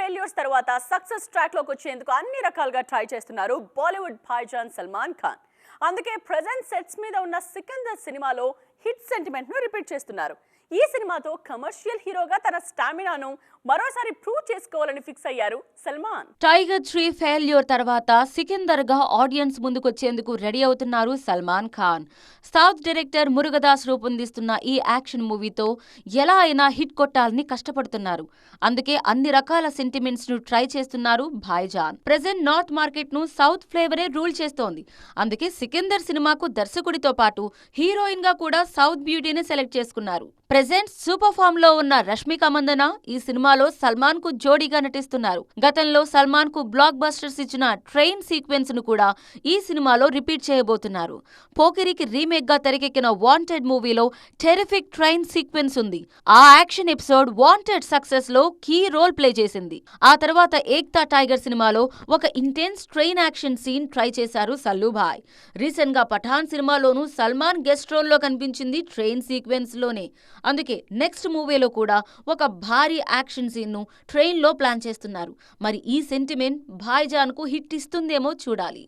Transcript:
Failures తర్వాత success track లోకి వచ్చేందుకు అన్ని రకాలుగా ట్రై చేస్తున్నారు బాలీవుడ్ భాయిజాన్ సల్మాన్ ఖాన్. అందుకే ప్రెజెంట్ సెట్స్ మీద ఉన్న సికందర్ సినిమాలో హిట్ సెంటిమెంట్ ను రిపీట్ చేస్తున్నారు. ఈ సినిమాతో కమర్షియల్ హీరోగా తన స్టామినాను మరోసారి ప్రూవ్ చేసుకోవాలని ఫిక్స్ అయ్యారు సల్మాన్. టైగర్ 3 ఫెయిల్యూర్ తర్వాత సికిందర్ గా ఆడియన్స్ ముందుకొచ్చేందుకు రెడీ అవుతున్నారు సల్మాన్ ఖాన్. సౌత్ డైరెక్టర్ మురుగదాస్ రూపొందిస్తున్న ఈ యాక్షన్ మూవీతో ఎలా అయినా హిట్ కొట్టాలని కష్టపడుతున్నారు. అందుకే అన్ని రకాల సెంటిమెంట్స్ ను ట్రై చేస్తున్నారు భాయిజాన్. ప్రెజెంట్ నార్త్ మార్కెట్ ను సౌత్ ఫ్లేవరే రూల్ చేస్తోంది. అందుకే సికిందర్ సినిమాకు దర్శకుడితో పాటు హీరోయిన్ గా కూడా సౌత్ బ్యూటీని సెలెక్ట్ చేసుకున్నారు. ప్రెజెంట్ సూపర్ ఫామ్ లో ఉన్న రష్మిక మందన ఈ సినిమాలో సల్మాన్ కు జోడీగా నటిస్తున్నారు. గతంలో సల్మాన్ కు బ్లాక్ బస్టర్స్ ఇచ్చిన ట్రైన్ సీక్వెన్స్ ను కూడా ఈ సినిమాలో రిపీట్ చేయబోతున్నారు. పోకిరికి రీమేక్ గా తెరకెక్కిన వాంటెడ్ మూవీలో టెరిఫిక్ ట్రైన్ సీక్వెన్స్ ఉంది. ఆ యాక్షన్ ఎపిసోడ్ వాంటెడ్ సక్సెస్ లో కీ రోల్ ప్లే చేసింది. ఆ తర్వాత ఏక్తా టైగర్ సినిమాలో ఒక intense train action scene try చేశారు సల్లుభాయ్. రీసెంట్ గా పఠాన్ సినిమాలోనూ సల్మాన్ గెస్ట్ రోల్ లో కనిపించింది ట్రైన్ సీక్వెన్స్ లోనే. అందుకే నెక్స్ట్ మూవీలో కూడా ఒక భారీ యాక్షన్ సీన్ ను ట్రైన్ లో ప్లాన్ చేస్తున్నారు. మరి ఈ సెంటిమెంట్ భాయిజాన్ కు హిట్ ఇస్తుందేమో చూడాలి.